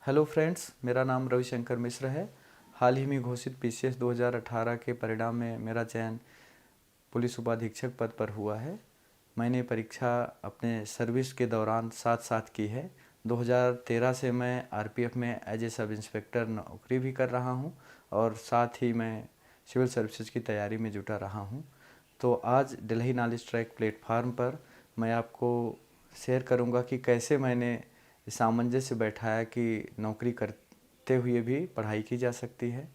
Hello friends, मेरा नाम रविशंकर मिश्र है। हाल ही में घोषित पीसीएस 2018 के परिणाम में मेरा चयन पुलिस उपाधीक्षक पद पर हुआ है। मैंने परीक्षा अपने सर्विस के दौरान साथ साथ की है। 2013 से मैं आरपीएफ में एज ए सब इंस्पेक्टर नौकरी भी कर रहा हूं और साथ ही मैं सिविल सर्विसेज की तैयारी में जुटा रहा हूं। तो आज दिल्ली नॉलेज ट्रैक प्लेटफार्म पर मैं आपको शेयर करूंगा कि कैसे मैंने सामंजस्य बैठाया कि नौकरी करते हुए भी पढ़ाई की जा सकती है।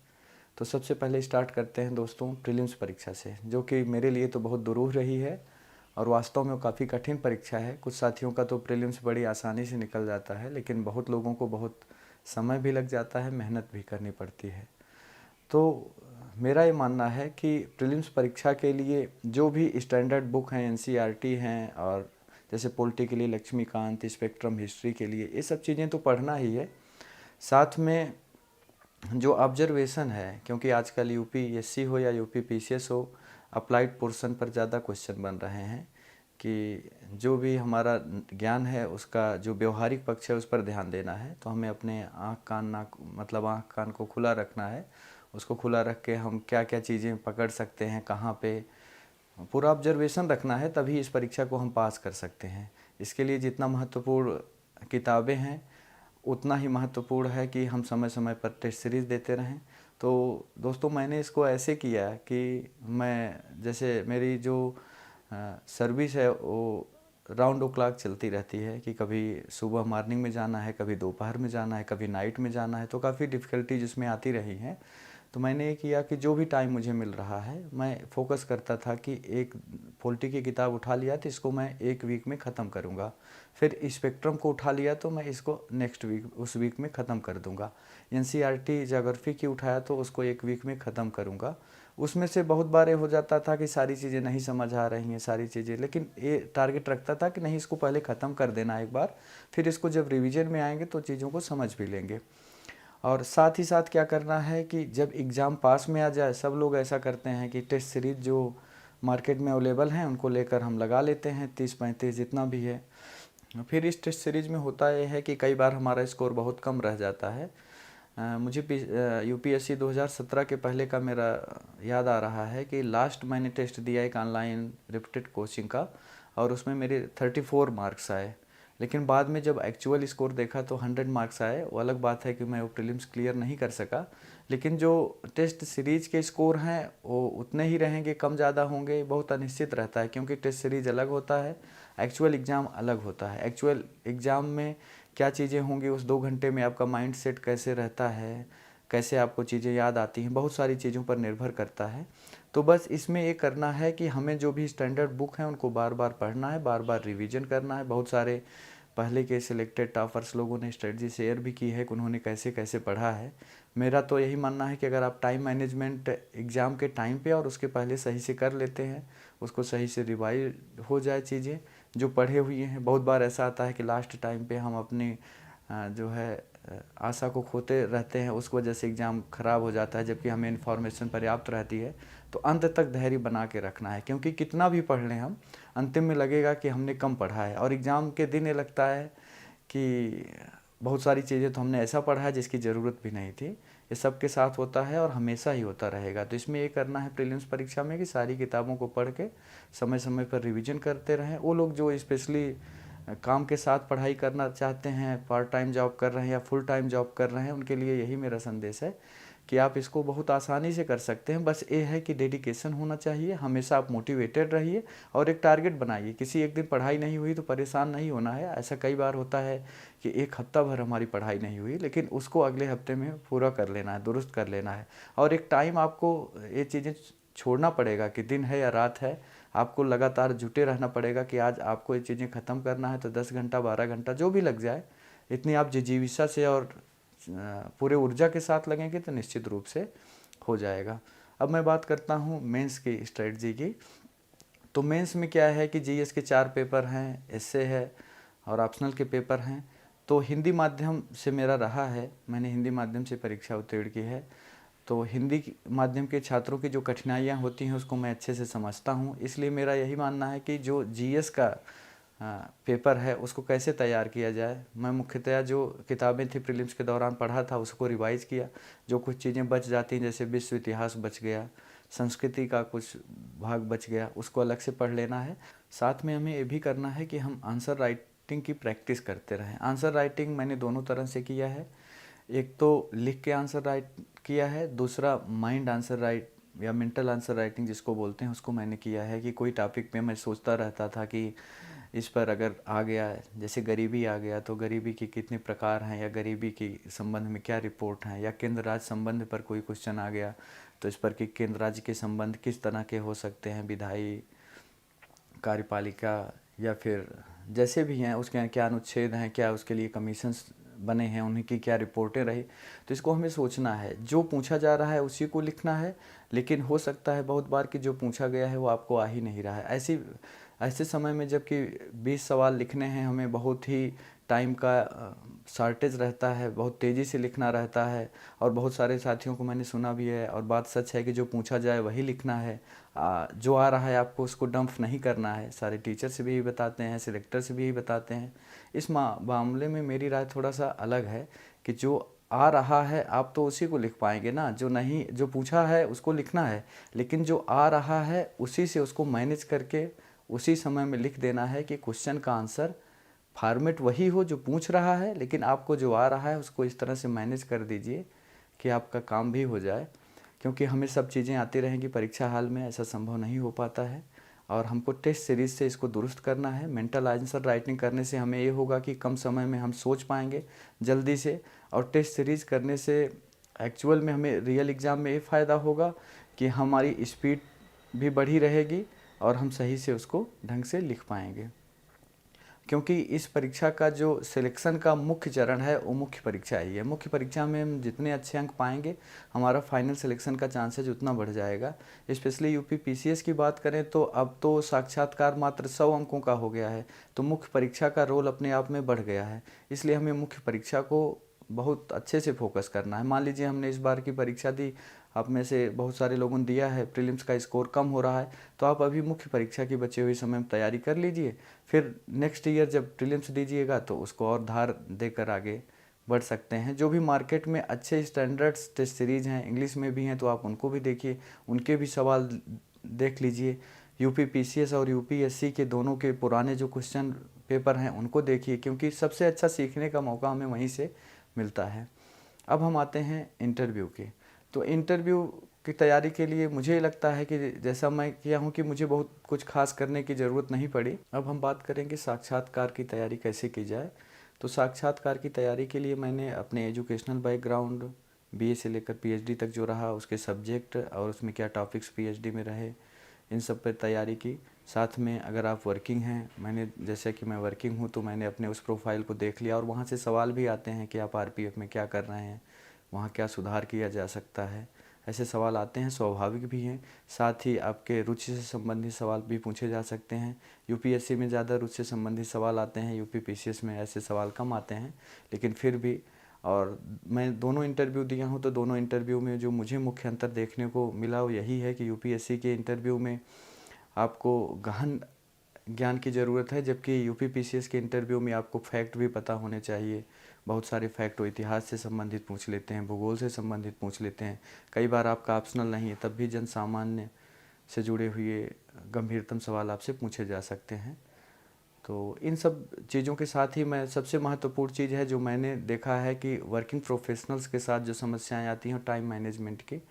तो सबसे पहले स्टार्ट करते हैं दोस्तों प्रीलिम्स परीक्षा से, जो कि मेरे लिए तो बहुत दुरूह रही है और वास्तव में वो काफ़ी कठिन परीक्षा है। कुछ साथियों का तो प्रीलिम्स बड़ी आसानी से निकल जाता है, लेकिन बहुत लोगों को बहुत समय भी लग जाता है, मेहनत भी करनी पड़ती है। तो मेरा ये मानना है कि प्रीलिम्स परीक्षा के लिए जो भी स्टैंडर्ड बुक हैं, एनसीईआरटी हैं, और जैसे पॉलिटी के लिए लक्ष्मीकांत, स्पेक्ट्रम, हिस्ट्री के लिए ये सब चीज़ें तो पढ़ना ही है। साथ में जो ऑब्जर्वेशन है, क्योंकि आजकल यूपीएससी हो या यूपीपीसीएस हो, अप्लाइड पोर्शन पर ज़्यादा क्वेश्चन बन रहे हैं कि जो भी हमारा ज्ञान है उसका जो व्यवहारिक पक्ष है उस पर ध्यान देना है। तो हमें अपने आँख कान नाक मतलब आँख कान को खुला रखना है। उसको खुला रख के हम क्या क्या चीज़ें पकड़ सकते हैं, कहाँ पे पूरा ऑब्जर्वेशन रखना है, तभी इस परीक्षा को हम पास कर सकते हैं। इसके लिए जितना महत्वपूर्ण किताबें हैं उतना ही महत्वपूर्ण है कि हम समय समय पर टेस्ट सीरीज़ देते रहें। तो दोस्तों मैंने इसको ऐसे किया कि मैं जैसे मेरी जो सर्विस है वो राउंड ओ क्लॉक चलती रहती है कि कभी सुबह मॉर्निंग में जाना है, कभी दोपहर में जाना है, कभी नाइट में जाना है, तो काफ़ी डिफ़िकल्टीज इसमें आती रही हैं। तो मैंने ये किया कि जो भी टाइम मुझे मिल रहा है मैं फोकस करता था कि एक पॉलिटी की किताब उठा लिया तो इसको मैं एक वीक में ख़त्म करूँगा, फिर स्पेक्ट्रम को उठा लिया तो मैं इसको नेक्स्ट वीक उस वीक में ख़त्म कर दूँगा, एनसीईआरटी ज्योग्राफी की उठाया तो उसको एक वीक में ख़त्म करूँगा। उसमें से बहुत बार हो जाता था कि सारी चीज़ें नहीं समझ आ रही हैं सारी चीज़ें, लेकिन ये टारगेट रखता था कि नहीं इसको पहले ख़त्म कर देना एक बार, फिर इसको जब रिवीजन में आएंगे तो चीज़ों को समझ भी लेंगे। और साथ ही साथ क्या करना है कि जब एग्ज़ाम पास में आ जाए, सब लोग ऐसा करते हैं कि टेस्ट सीरीज़ जो मार्केट में अवेलेबल हैं उनको लेकर हम लगा लेते हैं 30-35 जितना भी है। फिर इस टेस्ट सीरीज़ में होता यह है कि कई बार हमारा स्कोर बहुत कम रह जाता है। मुझे यूपीएससी 2017 के पहले का मेरा याद आ रहा है कि लास्ट मैंने टेस्ट दिया एक ऑनलाइन रिपीटेड कोचिंग का और उसमें मेरे 34 मार्क्स आए, लेकिन बाद में जब एक्चुअल स्कोर देखा तो 100 मार्क्स आए। वो अलग बात है कि मैं वो प्रीलिम्स क्लियर नहीं कर सका, लेकिन जो टेस्ट सीरीज के स्कोर हैं वो उतने ही रहेंगे, कम ज़्यादा होंगे, बहुत अनिश्चित रहता है क्योंकि टेस्ट सीरीज अलग होता है, एक्चुअल एग्ज़ाम अलग होता है। एक्चुअल एग्ज़ाम में क्या चीज़ें होंगी, उस 2 घंटे में आपका माइंड सेट कैसे रहता है, कैसे आपको चीज़ें याद आती हैं, बहुत सारी चीज़ों पर निर्भर करता है। तो बस इसमें ये करना है कि हमें जो भी स्टैंडर्ड बुक हैं उनको बार बार पढ़ना है, बार बार रिवीजन करना है। बहुत सारे पहले के सिलेक्टेड टॉपर्स लोगों ने स्ट्रेटजी शेयर भी की है कि उन्होंने कैसे कैसे पढ़ा है। मेरा तो यही मानना है कि अगर आप टाइम मैनेजमेंट एग्ज़ाम के टाइम पे और उसके पहले सही से कर लेते हैं, उसको सही से रिवाइज हो जाए चीज़ें जो पढ़े हुए हैं। बहुत बार ऐसा आता है कि लास्ट टाइम पे हम अपनी जो है आशा को खोते रहते हैं, उस वजह से एग्ज़ाम ख़राब हो जाता है, जबकि हमें इन्फॉर्मेशन पर्याप्त रहती है। तो अंत तक धैर्य बना के रखना है, क्योंकि कितना भी पढ़ लें हम, अंतिम में लगेगा कि हमने कम पढ़ा है और एग्ज़ाम के दिन ये लगता है कि बहुत सारी चीज़ें तो हमने ऐसा पढ़ा है जिसकी ज़रूरत भी नहीं थी। ये सबके साथ होता है और हमेशा ही होता रहेगा। तो इसमें ये करना है प्रीलिम्स परीक्षा में कि सारी किताबों को पढ़ के समय समय पर रिवीजन करते रहें। वो लोग जो स्पेशली काम के साथ पढ़ाई करना चाहते हैं, पार्ट टाइम जॉब कर रहे हैं या फुल टाइम जॉब कर रहे हैं, उनके लिए यही मेरा संदेश है कि आप इसको बहुत आसानी से कर सकते हैं। बस ये है कि डेडिकेशन होना चाहिए, हमेशा आप मोटिवेटेड रहिए और एक टारगेट बनाइए। किसी एक दिन पढ़ाई नहीं हुई तो परेशान नहीं होना है। ऐसा कई बार होता है कि एक हफ्ता भर हमारी पढ़ाई नहीं हुई, लेकिन उसको अगले हफ्ते में पूरा कर लेना है, दुरुस्त कर लेना है। और एक टाइम आपको ये चीज़ें छोड़ना पड़ेगा कि दिन है या रात है, आपको लगातार जुटे रहना पड़ेगा कि आज आपको ये चीज़ें ख़त्म करना है। तो 10 घंटा 12 घंटा जो भी लग जाए, इतनी आप जिजीविषा से और पूरे ऊर्जा के साथ लगेंगे तो निश्चित रूप से हो जाएगा। अब मैं बात करता हूँ मेंस की स्ट्रेटजी की। तो मेंस में क्या है कि जीएस के 4 पेपर हैं, एसए है और ऑप्शनल के पेपर हैं। तो हिंदी माध्यम से मेरा रहा है, मैंने हिंदी माध्यम से परीक्षा उत्तीर्ण की है। तो हिंदी माध्यम के छात्रों की जो कठिनाइयाँ होती हैं उसको मैं अच्छे से समझता हूँ, इसलिए मेरा यही मानना है कि जो जीएस का पेपर है उसको कैसे तैयार किया जाए। मैं मुख्यतया जो किताबें थी प्रीलिम्स के दौरान पढ़ा था उसको रिवाइज़ किया। जो कुछ चीज़ें बच जाती हैं, जैसे विश्व इतिहास बच गया, संस्कृति का कुछ भाग बच गया, उसको अलग से पढ़ लेना है। साथ में हमें ये भी करना है कि हम आंसर राइटिंग की प्रैक्टिस करते रहें। आंसर राइटिंग मैंने दोनों तरह से किया है, एक तो लिख के आंसर राइट किया है, दूसरा माइंड आंसर राइट या मेंटल आंसर राइटिंग जिसको बोलते हैं उसको मैंने किया है। कि कोई टॉपिक पे मैं सोचता रहता था कि इस पर अगर आ गया, जैसे गरीबी आ गया तो गरीबी के कितने प्रकार हैं, या गरीबी के संबंध में क्या रिपोर्ट हैं, या केंद्र राज्य संबंध पर कोई क्वेश्चन आ गया तो इस पर कि केंद्र राज्य के संबंध किस तरह के हो सकते हैं, विधायी, कार्यपालिका या फिर जैसे भी हैं, उसके क्या अनुच्छेद हैं, क्या उसके लिए कमीशंस बने हैं, उन्हीं की क्या रिपोर्टें रही। तो इसको हमें सोचना है, जो पूछा जा रहा है उसी को लिखना है। लेकिन हो सकता है बहुत बार कि जो पूछा गया है वो आपको आ ही नहीं रहा है। ऐसे समय में जबकि 20 सवाल लिखने हैं, हमें बहुत ही टाइम का शॉर्टेज रहता है, बहुत तेज़ी से लिखना रहता है। और बहुत सारे साथियों को मैंने सुना भी है, और बात सच है कि जो पूछा जाए वही लिखना है। जो आ रहा है आपको उसको डंप नहीं करना है। सारे टीचर से भी यही बताते हैं, सिलेक्टर से भी यही बताते हैं। इस मामले में मेरी राय थोड़ा सा अलग है कि जो आ रहा है आप तो उसी को लिख पाएंगे ना, जो नहीं, जो पूछा है उसको लिखना है, लेकिन जो आ रहा है उसी से उसको मैनेज करके उसी समय में लिख देना है कि क्वेश्चन का आंसर फॉर्मेट वही हो जो पूछ रहा है, लेकिन आपको जो आ रहा है उसको इस तरह से मैनेज कर दीजिए कि आपका काम भी हो जाए। क्योंकि हमें सब चीज़ें आती रहेंगी, परीक्षा हाल में ऐसा संभव नहीं हो पाता है। और हमको टेस्ट सीरीज़ से इसको दुरुस्त करना है। मेंटल आंसर राइटिंग करने से हमें ये होगा कि कम समय में हम सोच पाएंगे जल्दी से, और टेस्ट सीरीज़ करने से एक्चुअल में हमें रियल एग्ज़ाम में ये फ़ायदा होगा कि हमारी स्पीड भी बढ़ी रहेगी और हम सही से उसको ढंग से लिख पाएंगे। क्योंकि इस परीक्षा का जो सिलेक्शन का मुख्य चरण है वो मुख्य परीक्षा ही है। मुख्य परीक्षा में हम जितने अच्छे अंक पाएंगे हमारा फाइनल सिलेक्शन का चांसेज उतना बढ़ जाएगा। स्पेशली यूपी पीसीएस की बात करें तो अब तो साक्षात्कार मात्र 100 अंकों का हो गया है, तो मुख्य परीक्षा का रोल अपने आप में बढ़ गया है। इसलिए हमें मुख्य परीक्षा को बहुत अच्छे से फोकस करना है। मान लीजिए हमने इस बार की परीक्षा दी, आप में से बहुत सारे लोगों ने दिया है, प्रीलिम्स का स्कोर कम हो रहा है, तो आप अभी मुख्य परीक्षा की बचे हुए समय में तैयारी कर लीजिए। फिर नेक्स्ट ईयर जब प्रीलिम्स दीजिएगा तो उसको और धार देकर आगे बढ़ सकते हैं। जो भी मार्केट में अच्छे स्टैंडर्ड्स टेस्ट सीरीज़ हैं, इंग्लिश में भी हैं, तो आप उनको भी देखिए, उनके भी सवाल देख लीजिए। यूपी पीसीएस और यूपीएससी के दोनों के पुराने जो क्वेश्चन पेपर हैं उनको देखिए, क्योंकि सबसे अच्छा सीखने का मौका हमें वहीं से मिलता है। अब हम आते हैं इंटरव्यू के। तो इंटरव्यू की तैयारी के लिए मुझे लगता है कि जैसा मैं किया हूँ कि मुझे बहुत कुछ खास करने की ज़रूरत नहीं पड़ी। अब हम बात करेंगे साक्षात्कार की तैयारी कैसे की जाए। तो साक्षात्कार की तैयारी के लिए मैंने अपने एजुकेशनल बैकग्राउंड, बीए से लेकर पीएचडी तक जो रहा, उसके सब्जेक्ट और उसमें क्या टॉपिक्स पीएचडी में रहे, इन सब पर तैयारी की। साथ में अगर आप वर्किंग हैं, मैंने जैसे कि मैं वर्किंग हूँ, तो मैंने अपने उस प्रोफाइल को देख लिया, और वहाँ से सवाल भी आते हैं कि आप आरपीएफ में क्या कर रहे हैं, वहाँ क्या सुधार किया जा सकता है। ऐसे सवाल आते हैं, स्वाभाविक भी हैं। साथ ही आपके रुचि से संबंधित सवाल भी पूछे जा सकते हैं। यूपीएससी में ज़्यादा रुचि से संबंधित सवाल आते हैं, यूपी पीसीएस में ऐसे सवाल कम आते हैं, लेकिन फिर भी। और मैं दोनों इंटरव्यू दिया हूँ, तो दोनों इंटरव्यू में जो मुझे मुख्य अंतर देखने को मिला वो यही है कि यूपीएससी के इंटरव्यू में आपको गहन ज्ञान की ज़रूरत है, जबकि यूपी पीसीएस के इंटरव्यू में आपको फैक्ट भी पता होने चाहिए। बहुत सारे फैक्ट वो इतिहास से संबंधित पूछ लेते हैं, भूगोल से संबंधित पूछ लेते हैं। कई बार आपका ऑप्शनल नहीं है, तब भी जन सामान्य से जुड़े हुए गंभीरतम सवाल आपसे पूछे जा सकते हैं। तो इन सब चीज़ों के साथ ही मैं सबसे महत्वपूर्ण चीज़ है जो मैंने देखा है कि वर्किंग प्रोफेशनल्स के साथ जो समस्याएं आती हैं टाइम मैनेजमेंट की।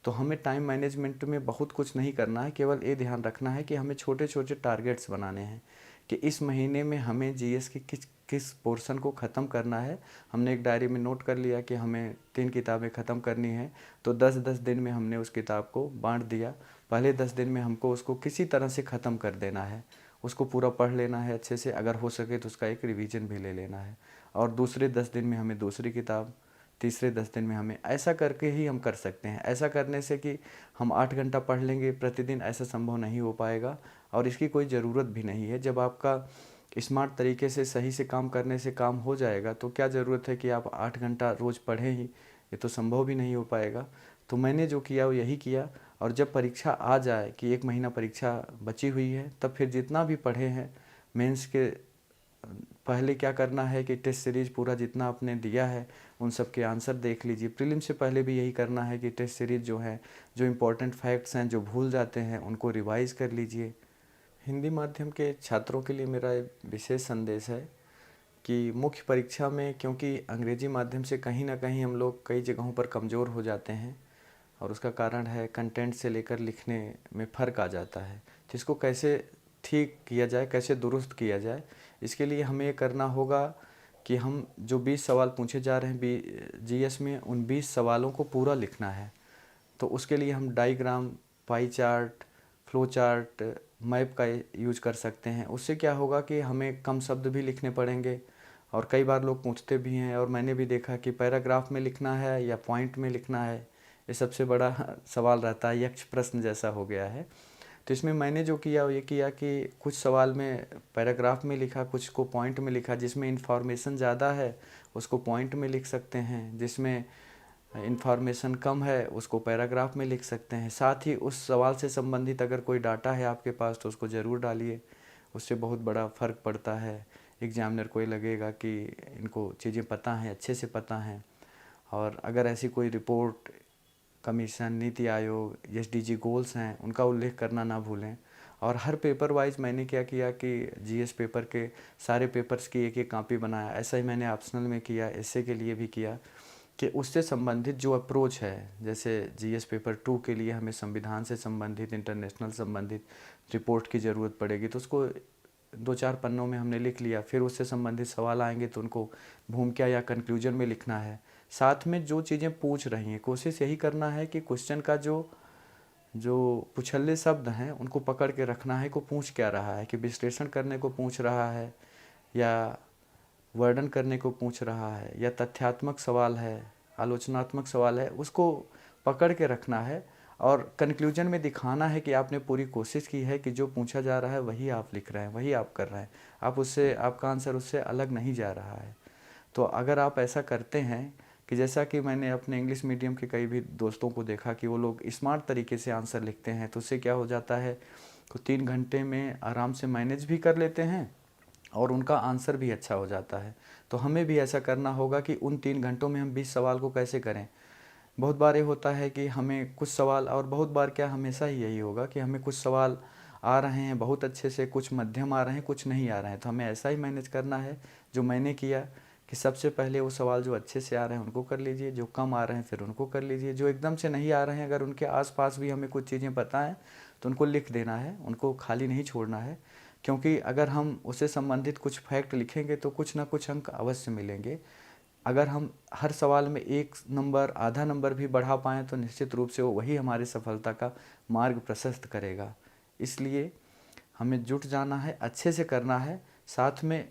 तो हमें टाइम मैनेजमेंट में बहुत कुछ नहीं करना है, केवल ये ध्यान रखना है कि हमें छोटे छोटे टारगेट्स बनाने हैं कि इस महीने में हमें जीएस की किस किस पोर्शन को ख़त्म करना है। हमने एक डायरी में नोट कर लिया कि हमें 3 किताबें ख़त्म करनी है, तो 10-10 दिन में हमने उस किताब को बांट दिया। पहले 10 दिन में हमको उसको किसी तरह से ख़त्म कर देना है, उसको पूरा पढ़ लेना है अच्छे से, अगर हो सके तो उसका एक रिवीजन भी ले लेना है। और दूसरे 10 दिन में हमें दूसरी किताब, तीसरे 10 दिन में हमें, ऐसा करके ही हम कर सकते हैं। ऐसा करने से कि हम 8 घंटा पढ़ लेंगे प्रतिदिन, ऐसा संभव नहीं हो पाएगा, और इसकी कोई ज़रूरत भी नहीं है। जब आपका स्मार्ट तरीके से सही से काम करने से काम हो जाएगा तो क्या ज़रूरत है कि आप 8 घंटा रोज़ पढ़ें ही, ये तो संभव भी नहीं हो पाएगा। तो मैंने जो किया वो यही किया, और जब परीक्षा आ जाए कि 1 महीना परीक्षा बची हुई है, तब फिर जितना भी पढ़े हैं मेंस के पहले क्या करना है कि टेस्ट सीरीज़ पूरा जितना आपने दिया है उन सब के आंसर देख लीजिए। प्रीलिम से पहले भी यही करना है कि टेस्ट सीरीज़ जो है, जो इम्पोर्टेंट फैक्ट्स हैं जो भूल जाते हैं उनको रिवाइज़ कर लीजिए। हिंदी माध्यम के छात्रों के लिए मेरा एक विशेष संदेश है कि मुख्य परीक्षा में, क्योंकि अंग्रेजी माध्यम से कहीं ना कहीं हम लोग कई जगहों पर कमज़ोर हो जाते हैं और उसका कारण है कंटेंट से लेकर लिखने में फ़र्क आ जाता है। तो इसको कैसे ठीक किया जाए, कैसे दुरुस्त किया जाए, इसके लिए हमें ये करना होगा कि हम जो 20 सवाल पूछे जा रहे हैं जीएस में, उन 20 सवालों को पूरा लिखना है। तो उसके लिए हम diagram, pie chart, flow chart, map का यूज कर सकते हैं। उससे क्या होगा कि हमें कम शब्द भी लिखने पड़ेंगे। और कई बार लोग पूछते भी हैं और मैंने भी देखा कि पैराग्राफ में लिखना है या पॉइंट में लिखना है, ये सबसे बड़ा सवाल रहता है, यक्ष प्रश्न जैसा हो गया है। तो इसमें मैंने जो किया वो ये किया कि कुछ सवाल में पैराग्राफ में लिखा, कुछ को पॉइंट में लिखा। जिसमें इन्फॉर्मेशन ज़्यादा है उसको पॉइंट में लिख सकते हैं, जिसमें इन्फॉर्मेशन कम है उसको पैराग्राफ में लिख सकते हैं। साथ ही उस सवाल से संबंधित अगर कोई डाटा है आपके पास तो उसको ज़रूर डालिए, उससे बहुत बड़ा फ़र्क पड़ता है। एग्जामिनर को ये लगेगा कि इनको चीज़ें पता हैं, अच्छे से पता हैं। और अगर ऐसी कोई report, commission, NITI Aayog, SDG goals हैं, उनका उल्लेख करना ना भूलें। और हर पेपर वाइज मैंने क्या किया कि जीएस पेपर के सारे पेपर्स की एक एक कॉपी बनाया। ऐसा ही मैंने ऑप्शनल में किया, एसए के लिए भी किया कि उससे संबंधित जो अप्रोच है, जैसे जीएस पेपर 2 के लिए हमें संविधान से संबंधित, इंटरनेशनल संबंधित रिपोर्ट की ज़रूरत पड़ेगी, तो उसको 2-4 पन्नों में हमने लिख लिया। फिर उससे संबंधित सवाल आएंगे तो उनको भूमिका या कंक्लूजन में लिखना है। साथ में जो चीज़ें पूछ रही हैं, कोशिश यही करना है कि क्वेश्चन का जो जो पुछल्ले शब्द हैं उनको पकड़ के रखना है, को पूछ क्या रहा है, कि विश्लेषण करने को पूछ रहा है या वर्णन करने को पूछ रहा है या तथ्यात्मक सवाल है, आलोचनात्मक सवाल है, उसको पकड़ के रखना है। और कंक्लूजन में दिखाना है कि आपने पूरी कोशिश की है कि जो पूछा जा रहा है वही आप लिख रहे हैं, वही आप कर रहे हैं, आप उससे, आपका आंसर उससे अलग नहीं जा रहा है। तो अगर आप ऐसा करते हैं कि जैसा कि मैंने अपने इंग्लिश मीडियम के कई भी दोस्तों को देखा कि वो लोग स्मार्ट तरीके से आंसर लिखते हैं, तो उससे क्या हो जाता है कि 3 घंटे में आराम से मैनेज भी कर लेते हैं और उनका आंसर भी अच्छा हो जाता है। तो हमें भी ऐसा करना होगा कि उन 3 घंटों में हम 20 सवाल को कैसे करें। बहुत बार ये होता है कि हमें कुछ सवाल, और बहुत बार क्या हमेशा ही यही होगा कि हमें कुछ सवाल आ रहे हैं बहुत अच्छे से, कुछ मध्यम आ रहे हैं, कुछ नहीं आ रहे हैं। तो हमें ऐसा ही मैनेज करना है जो मैंने किया कि सबसे पहले वो सवाल जो अच्छे से आ रहे हैं उनको कर लीजिए, जो कम आ रहे हैं फिर उनको कर लीजिए, जो एकदम से नहीं आ रहे हैं अगर उनके आसपास भी हमें कुछ चीज़ें पता हैं तो उनको लिख देना है, उनको खाली नहीं छोड़ना है। क्योंकि अगर हम उससे संबंधित कुछ फैक्ट लिखेंगे तो कुछ ना कुछ अंक अवश्य मिलेंगे। अगर हम हर सवाल में 1 नंबर, आधा नंबर भी बढ़ा पाएँ तो निश्चित रूप से वो वही हमारी सफलता का मार्ग प्रशस्त करेगा। इसलिए हमें जुट जाना है, अच्छे से करना है, साथ में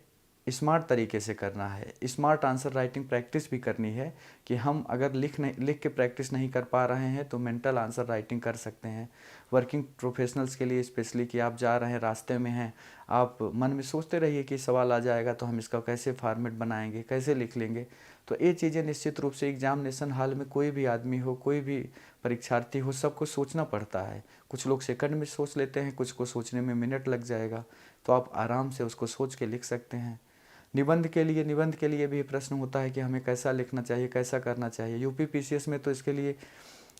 स्मार्ट तरीके से करना है। स्मार्ट आंसर राइटिंग प्रैक्टिस भी करनी है कि हम अगर लिख के प्रैक्टिस नहीं कर पा रहे हैं तो मेंटल आंसर राइटिंग कर सकते हैं। वर्किंग प्रोफेशनल्स के लिए स्पेशली कि आप जा रहे हैं, रास्ते में हैं, आप मन में सोचते रहिए कि सवाल आ जाएगा तो हम इसका कैसे फॉर्मेट बनाएंगे, कैसे लिख लेंगे। तो ये चीज़ें निश्चित रूप से एग्जामिनेशन हॉल में कोई भी आदमी हो, कोई भी परीक्षार्थी हो, सबको सोचना पड़ता है। कुछ लोग सेकंड में सोच लेते हैं, कुछ को सोचने में मिनट लग जाएगा, तो आप आराम से उसको सोच के लिख सकते हैं। निबंध के लिए भी प्रश्न होता है कि हमें कैसा लिखना चाहिए, कैसा करना चाहिए। यूपी पीसीएस में तो इसके लिए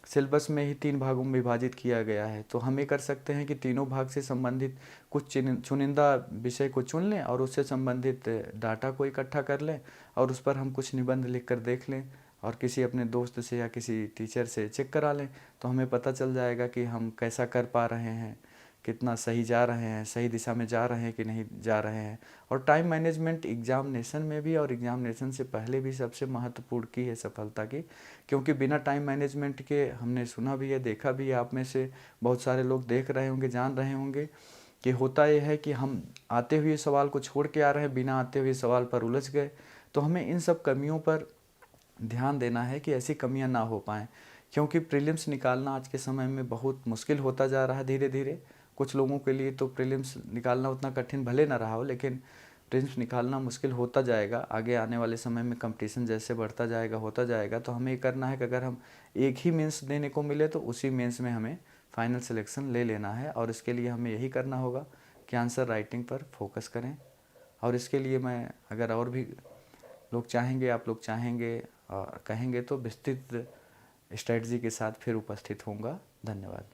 सिलेबस में ही 3 भागों में विभाजित किया गया है। तो हम ये कर सकते हैं कि तीनों भाग से संबंधित कुछ चुनिंदा विषय को चुन लें और उससे संबंधित डाटा को इकट्ठा कर लें और उस पर हम कुछ निबंध लिख कर देख लें और किसी अपने दोस्त से या किसी टीचर से चेक करा लें, तो हमें पता चल जाएगा कि हम कैसा कर पा रहे हैं, कितना सही जा रहे हैं, सही दिशा में जा रहे हैं कि नहीं जा रहे हैं। और टाइम मैनेजमेंट एग्जामिनेशन में भी और एग्जामिनेशन से पहले भी सबसे महत्वपूर्ण की है सफलता की, क्योंकि बिना टाइम मैनेजमेंट के, हमने सुना भी है, देखा भी है, आप में से बहुत सारे लोग देख रहे होंगे, जान रहे होंगे कि होता यह है कि हम आते हुए सवाल को छोड़ के आ रहे हैं, बिना आते हुए सवाल पर उलझ गए। तो हमें इन सब कमियों पर ध्यान देना है कि ऐसी कमियां ना हो पाएँ, क्योंकि प्रीलिम्स निकालना आज के समय में बहुत मुश्किल होता जा रहा है धीरे धीरे। कुछ लोगों के लिए तो प्रीलिम्स निकालना उतना कठिन भले ना रहा हो, लेकिन प्रीलिम्स निकालना मुश्किल होता जाएगा। आगे आने वाले समय में कंपटीशन जैसे बढ़ता जाएगा, होता जाएगा, तो हमें ये करना है कि अगर हम एक ही मेंस देने को मिले तो उसी मेंस में हमें फाइनल सिलेक्शन ले लेना है। और इसके लिए हमें यही करना होगा कि आंसर राइटिंग पर फोकस करें। और इसके लिए मैं, अगर और भी लोग चाहेंगे, आप लोग चाहेंगे और कहेंगे तो विस्तृत स्ट्रेटजी के साथ फिर उपस्थित होऊंगा। धन्यवाद।